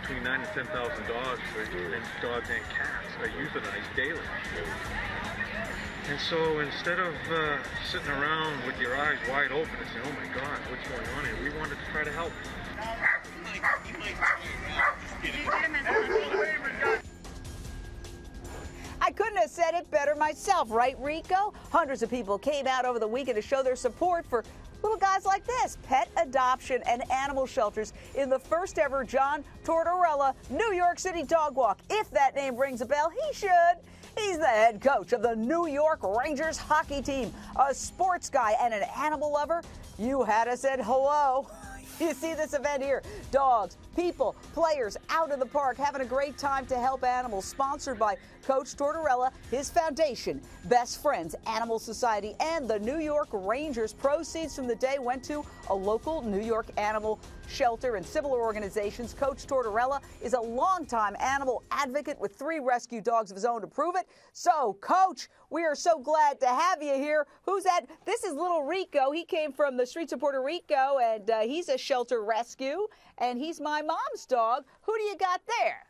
between 9,000 and 10,000 dogs, dogs and cats are euthanized daily. And so instead of sitting around with your eyes wide open and saying, oh my God, what's going on here? We wanted to try to help. I couldn't have said it better myself, right, Rico? Hundreds of people came out over the weekend to show their support for little guys like this, pet adoption and animal shelters in the first ever John Tortorella New York City Dog Walk. If that name rings a bell, he should. He's the head coach of the New York Rangers hockey team, a sports guy and an animal lover. You had to said hello. You see this event here. Dogs, people, players out in the park having a great time to help animals. Sponsored by Coach Tortorella, his foundation, Best Friends Animal Society, and the New York Rangers. Proceeds from the day went to a local New York animal shelter and similar organizations. Coach Tortorella is a longtime animal advocate with 3 rescue dogs of his own to prove it. So, Coach, we are so glad to have you here. Who's that? This is little Rico. He came from the streets of Puerto Rico, and he's a shelter rescue, and he's my mom's dog. Who do you got there?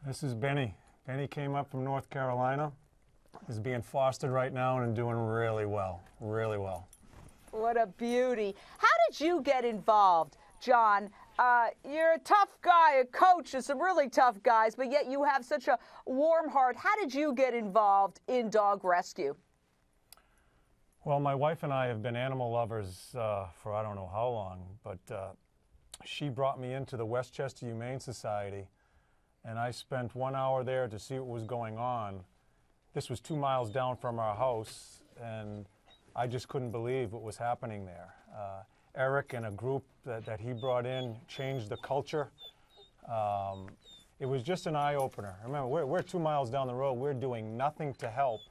This is Benny. Benny came up from North Carolina. He's being fostered right now and doing really well, really well. What a beauty. How did you get involved, John? You're a tough guy, a coach of some really tough guys, but yet you have such a warm heart. How did you get involved in dog rescue? Well, my wife and I have been animal lovers for I don't know how long, but she brought me into the Westchester Humane Society, and I spent 1 hour there to see what was going on. This was 2 miles down from our house, and I just couldn't believe what was happening there. Eric and a group that he brought in changed the culture. It was just an eye-opener. Remember, we're 2 miles down the road. We're doing nothing to help.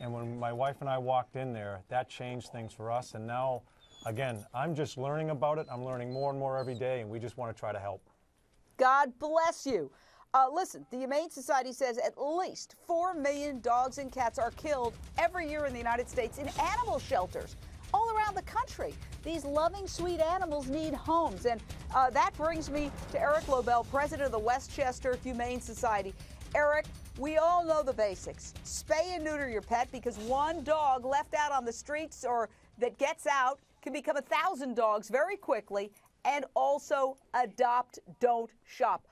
And when my wife and I walked in there, that changed things for us. And now, again, I'm just learning about it. I'm learning more and more every day, and we just want to try to help. God bless you. Listen, the Humane Society says at least 4 million dogs and cats are killed every year in the United States in animal shelters all around the country. These loving, sweet animals need homes. And that brings me to Eric Lobel, president of the Westchester Humane Society. Eric, we all know the basics. Spay and neuter your pet, because one dog left out on the streets or that gets out can become 1,000 dogs very quickly. And also adopt, don't shop.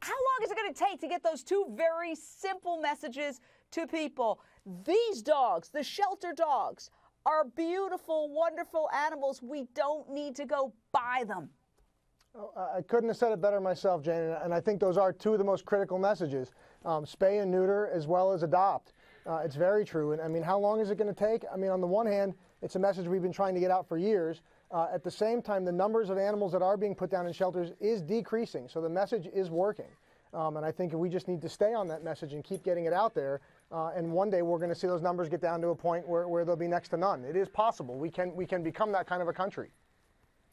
How long is it going to take to get those 2 very simple messages to people? These dogs, the shelter dogs, are beautiful, wonderful animals. We don't need to go buy them. Oh, I couldn't have said it better myself, Jane, and I think those are 2 of the most critical messages. Spay and neuter as well as adopt. It's very true. And I mean, how long is it going to take? I mean, on the one hand, it's a message we've been trying to get out for years. At the same time, the numbers of animals that are being put down in shelters is decreasing, so the message is working. And I think we just need to stay on that message and keep getting it out there. And one day we're going to see those numbers get down to a point where they'll be next to none. It is possible. We can become that kind of a country.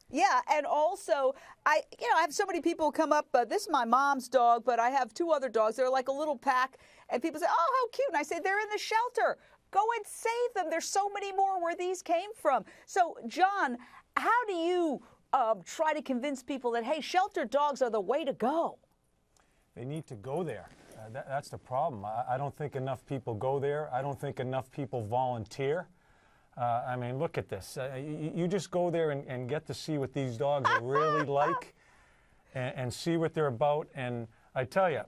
Yeah, and also, I have so many people come up, this is my mom's dog, but I have 2 other dogs. They're like a little pack, and people say, oh, how cute. And I say, they're in the shelter. Go and save them. There's so many more where these came from. So, John, how do you try to convince people that, hey, shelter dogs are the way to go? They need to go there. That's the problem. I don't think enough people go there. I don't think enough people volunteer. I mean, look at this. You just go there and get to see what these dogs are really like and see what they're about. And I tell you,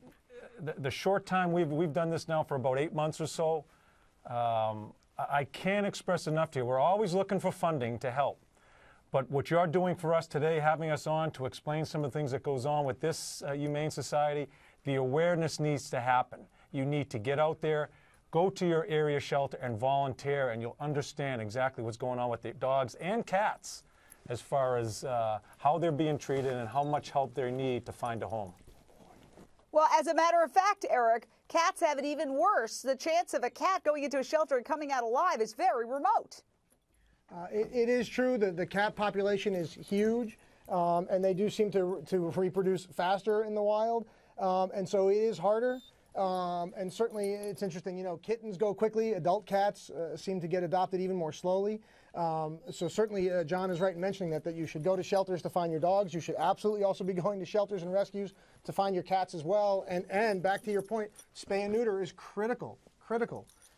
the short time we've done this now for about 8 months or so, I can't express enough to you. We're always looking for funding to help. But what you're doing for us today, having us on to explain some of the things that goes on with this Humane Society, the awareness needs to happen. You need to get out there, go to your area shelter and volunteer, and you'll understand exactly what's going on with the dogs and cats as far as how they're being treated and how much help they need to find a home. Well, as a matter of fact, Eric, cats have it even worse. The chance of a cat going into a shelter and coming out alive is very remote. It is true that the cat population is huge, and they do seem to reproduce faster in the wild, and so it is harder. And certainly it's interesting, kittens go quickly. Adult cats seem to get adopted even more slowly. So certainly John is right in mentioning that you should go to shelters to find your dogs. You should absolutely also be going to shelters and rescues to find your cats as well. And back to your point, spay and neuter is critical.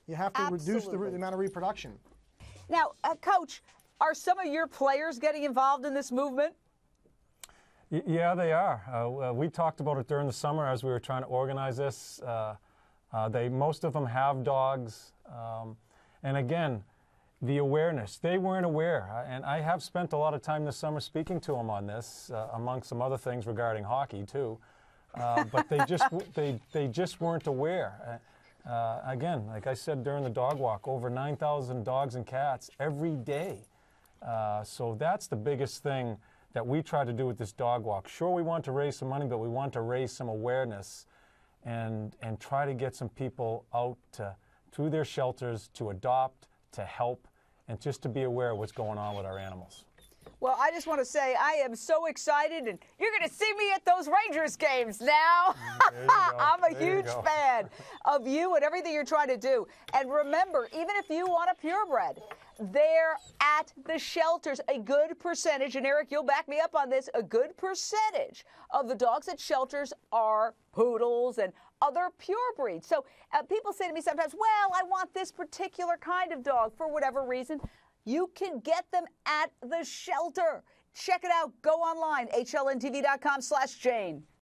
You have to reduce the amount of reproduction. Now, Coach, are some of your players getting involved in this movement? Yeah, they are. We talked about it during the summer as we were trying to organize this. Most of them have dogs. And again, the awareness, they weren't aware. And I have spent a lot of time this summer speaking to them on this, among some other things regarding hockey too. But they just weren't aware. Again, like I said during the dog walk, over 9,000 dogs and cats every day. So that's the biggest thing that we try to do with this dog walk. Sure, we want to raise some money, but we want to raise some awareness and try to get some people out to their shelters to adopt, to help, and just to be aware of what's going on with our animals. Well, I just want to say I am so excited, and you're going to see me at those Rangers games now. I'm a huge fan of you and everything you're trying to do. And remember, even if you want a purebred, they're at the shelters. A good percentage, and Eric, you'll back me up on this, a good percentage of the dogs at shelters are poodles and other pure breeds. So people say to me sometimes, well, I want this particular kind of dog for whatever reason. You can get them at the shelter. Check it out. Go online, hlntv.com/Jane.